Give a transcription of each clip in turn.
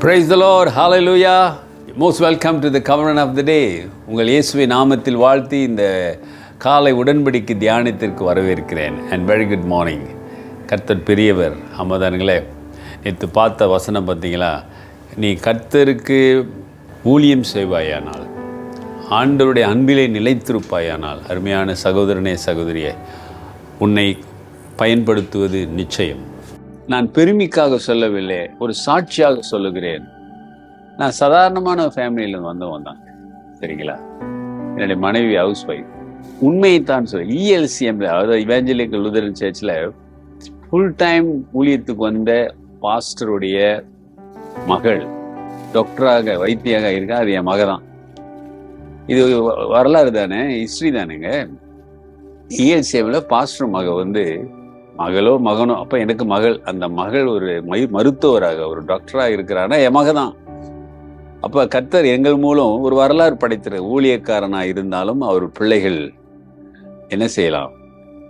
Praise the Lord, hallelujah. Most welcome to the covenant of the day. உங்கள் இயேசுவை நாமத்தில் வாழ்த்தி இந்த காலை உடன்படிக்கை தியானத்திற்கு வரவேற்கிறேன். And very good morning. கர்த்தர் பெரியவர். அம்மதானுங்களே, நேற்று பார்த்த வசனம் பார்த்தீங்களா? நீ கர்த்தருக்கு ஊழியம் செய்வாயானால், ஆண்டவருடைய அன்பிலே நிலைத்திருப்பாயானால், அருமையான சகோதரனே சகோதரியே, உன்னை பயன்படுத்துவது நிச்சயம். நான் பெருமைக்காக சொல்லவில்லை, ஒரு சாட்சியாக சொல்லுகிறேன். நான் சாதாரணமான ஃபேமிலியில் வந்தவன் தான், சரிங்களா? என்னுடைய மனைவி ஹவுஸ் ஒய்ஃப். உண்மையைத்தான் சொல்ல, இஎல்சிஎம்ல, அதாவது இவாஞ்சலிக்கல் லூதரன் சர்ச்சில் ஃபுல் டைம் ஊழியத்துக்கு வந்த பாஸ்டருடைய மகள் டாக்டராக வைத்தியாக இருக்கா. அது என் மக தான். இது வரலாறு தானே, ஹிஸ்ட்ரி தானுங்க. இஎல்சிஎம்ல பாஸ்டர் மக மகளோ மகனோ, அப்போ எனக்கு மகள், அந்த மகள் ஒரு மருத்துவராக ஒரு டாக்டராக இருக்கிறான்னா என் மக தான். அப்போ கர்த்தர் எங்கள் மூலம் ஒரு வரலாறு படைத்திரு ஊழியக்காரனாக இருந்தாலும் அவர் பிள்ளைகள் என்ன செய்யலாம்,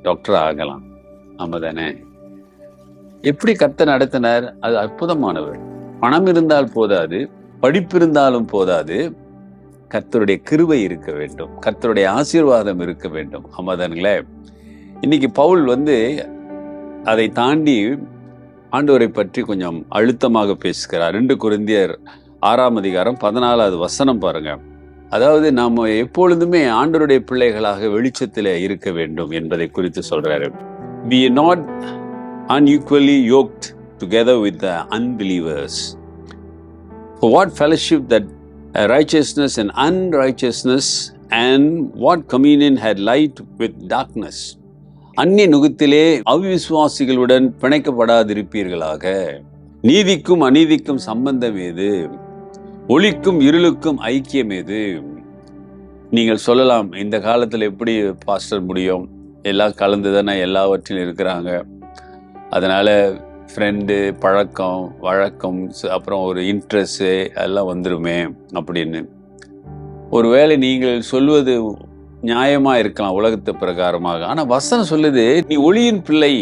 டாக்டர் ஆகலாம். ஆமாம் தானே? எப்படி கர்த்தர் நடத்தினார், அது அற்புதமானவர். பணம் இருந்தால் போதாது, படிப்பு இருந்தாலும் போதாது, கர்த்தருடைய கிருபை இருக்க வேண்டும், கர்த்தருடைய ஆசீர்வாதம் இருக்க வேண்டும். ஆமாதானுங்களே? இன்னைக்கு பவுல் அதை தாண்டி ஆண்டவரை பற்றி கொஞ்சம் அழுத்தமாக பேசுகிறார். 2 கொரிந்தியர் 6ஆம் அதிகாரம் 14வது வசனம் பாருங்க. அதாவது நாம் எப்பொழுதுமே ஆண்டவருடைய பிள்ளைகளாக வெளிச்சத்தில் இருக்க வேண்டும் என்பதை குறித்து சொல்றாரு. We are not unequally yoked together with the unbelievers. For what fellowship that righteousness and unrighteousness, and what communion had light with darkness? அந்நிய நுகத்திலே அவிசுவாசிகளுடன் பிணைக்கப்படாதிருப்பீர்களாக. நீதிக்கும் அநீதிக்கும் சம்பந்தம் ஏது? ஒளிக்கும் இருளுக்கும் ஐக்கியம் ஏது? நீங்கள் சொல்லலாம், இந்த காலத்தில் எப்படி பாஸ்டர் முடியும், எல்லாம் கலந்துதானே எல்லாவற்றிலும் இருக்கிறாங்க, அதனால ஃப்ரெண்டு, பழக்கம் வழக்கம், அப்புறம் ஒரு இன்ட்ரெஸ்ட்டு எல்லாம் வந்துருமே அப்படின்னு. ஒருவேளை நீங்கள் சொல்வது நியாயமா இருக்கலாம் உலகத்து பிரகாரமாக. ஆனா வசனம் சொல்லுது, நீ ஒளியின் பிள்ளை,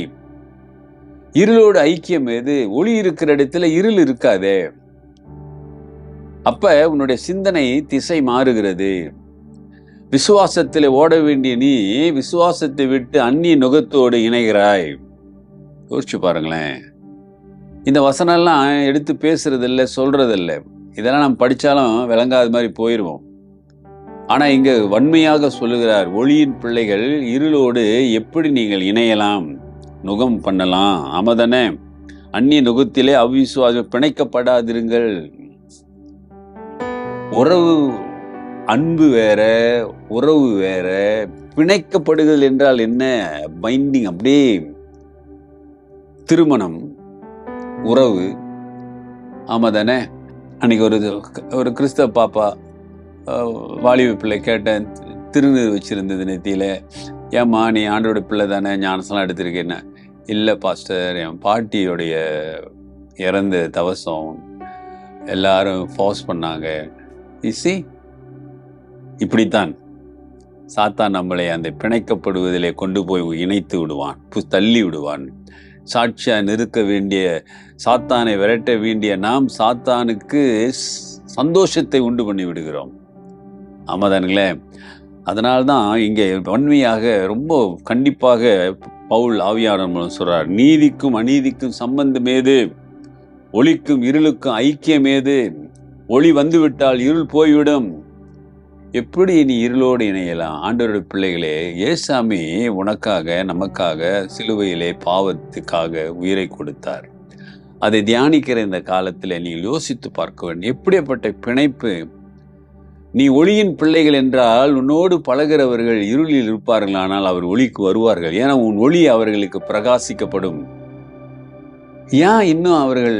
இருளோடு ஐக்கியம் ஏது? ஒளி இருக்கிற இடத்துல இருள் இருக்காதே. அப்ப உன்னுடைய சிந்தனை திசை மாறுகிறது. விசுவாசத்தில் ஓட வேண்டிய நீ விசுவாசத்தை விட்டு அந்நிய நுகத்தோடு இணைகிறாய். யோசிச்சு பாருங்களேன். இந்த வசனம்லாம் எடுத்து பேசுறதில்லை, சொல்றதில்லை. இதெல்லாம் நம்ம படிச்சாலும் விளங்காத மாதிரி போயிடுவோம். ஆனா இங்க வன்மையாக சொல்லுகிறார், ஒளியின் பிள்ளைகள், இருளோடு எப்படி நீங்கள் இணையலாம், நுகம் பண்ணலாம். ஆமாதானே? அந்நிய நுகத்திலே அவிசுவாசம் பிணைக்கப்படாதிருங்கள். உறவு, அன்பு வேற, உறவு வேற. பிணைக்கப்படுதல் என்றால் என்ன? பைண்டிங், அப்படியே திருமணம், உறவு. ஆமாதானே? அன்னைக்கு ஒரு கிறிஸ்தவ பாப்பா, வாலிப பிள்ளை கேட்டேன், திருநீர் வச்சிருந்தது நெத்தியில. ஏம்மா, நீ ஆண்டோட பிள்ளை தானே, ஞானசெல்லாம் எடுத்திருக்கேன்னு. இல்லை பாஸ்டர், என் பாட்டியோடைய இறந்த தவசம், எல்லாரும் ஃபோர்ஸ் பண்ணாங்க. இசி இப்படித்தான் சாத்தான் நம்மளை அந்த பிணைக்கப்படுவதிலே கொண்டு போய் இணைத்து விடுவான், தள்ளி விடுவான். சாட்சியா நிற்க வேண்டிய, சாத்தானை விரட்ட வேண்டிய நாம் சாத்தானுக்கு சந்தோஷத்தை உண்டு பண்ணி விடுகிறோம். ஆமாதானுங்களே? அதனால்தான் இங்கே வன்மையாக, ரொம்ப கண்டிப்பாக பவுல் ஆவியானவர் மூலம் சொல்றார், நீதிக்கும் அநீதிக்கும் சம்பந்தம் ஏது? ஒளிக்கும் இருளுக்கும் ஐக்கியம் ஏது? ஒளி வந்துவிட்டால் இருள் போய்விடும். எப்படி நீ இருளோடு இணையலாம்? ஆண்டவருடைய பிள்ளைகளே, ஏசாமி உனக்காக, நமக்காக சிலுவையிலே பாவத்துக்காக உயிரை கொடுத்தார். அதை தியானிக்கிற இந்த காலத்தில் நீங்கள் யோசித்து பார்க்க வேண்டும், எப்படிப்பட்ட பிணைப்பு. நீ ஒளியின் பிள்ளைகள் என்றால் உன்னோடு பழகிறவர்கள் இருளில் இருப்பார்கள், ஆனால் அவர் ஒளிக்கு வருவார்கள். ஏன்னா உன் ஒளி அவர்களுக்கு பிரகாசிக்கப்படும். ஏன் இன்னும் அவர்கள்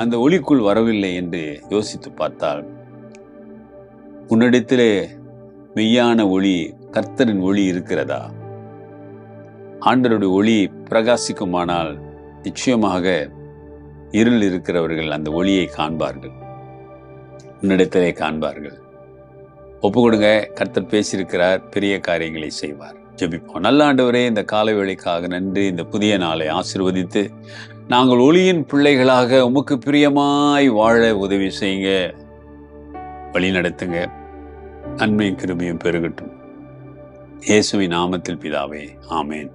அந்த ஒளிக்குள் வரவில்லை என்று யோசித்து பார்த்தால், உன்னிடத்திலே மெய்யான ஒளி, கர்த்தரின் ஒளி இருக்கிறதா? ஆண்டவருடைய ஒளி பிரகாசிக்குமானால் நிச்சயமாக இருள் இருக்கிறவர்கள் அந்த ஒளியை காண்பார்கள், உன்னிடத்திலே காண்பார்கள். ஒப்பு கொடுங்க, கர்த்தர் பேசியிருக்கிறார், பெரிய காரியங்களை செய்வார். ஜெபிப்போம். நல்ல ஆண்டவரே, இந்த காலை வேளைக்காக நன்றி. இந்த புதிய நாளை ஆசீர்வதித்து நாங்கள் ஒளியின் பிள்ளைகளாக உமக்கு பிரியமாய் வாழ உதவி செய்யுங்க, வழி நடத்துங்க. நன்மையும் கிருபையும் பெருகட்டும். இயேசுவின் நாமத்தில் பிதாவே, ஆமேன்.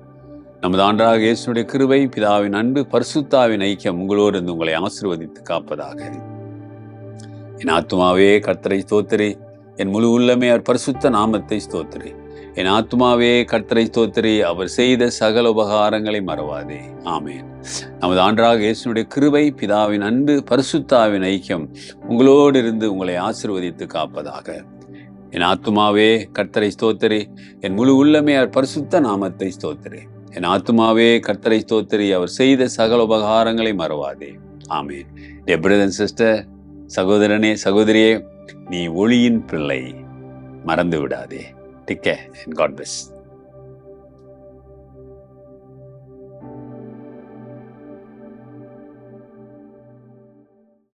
நமது ஆண்டவராகிய இயேசுவுடைய கிருபை, பிதாவின் அன்பு, பரிசுத்தாவின் ஐக்கியம் உங்களோடு இருந்து உங்களை ஆசீர்வதித்து காப்பதாக. என் ஆத்துமாவே கர்த்தரை ஸ்தோத்திரி, என் முழு உள்ளமே அவர் பரிசுத்த நாமத்தை ஸ்தோத்திரி. என் ஆத்துமாவே கர்த்தரை ஸ்தோத்திரி, அவர் செய்த சகல உபகாரங்களை மறவாதே. ஆமேன். நமது ஆண்டவராகிய இயேசுவுடைய கிருபை, பிதாவின் அன்பு, பரிசுத்தாவின் ஐக்கியம் உங்களோடு இருந்து உங்களை ஆசீர்வதித்து காப்பதாக. என் ஆத்துமாவே கர்த்தரை ஸ்தோத்திரி, என் முழு உள்ளமே அவர் பரிசுத்த நாமத்தை ஸ்தோத்திரி. என் ஆத்துமாவே கர்த்தரை ஸ்தோத்திரி, அவர் செய்த சகல உபகாரங்களை மறவாதே. ஆமேன். Dear brother and sister, சகோதரனே சகோதரியே, நீ ஒளியின் பிள்ளை, மறந்து விடாதே. Take care and God bless.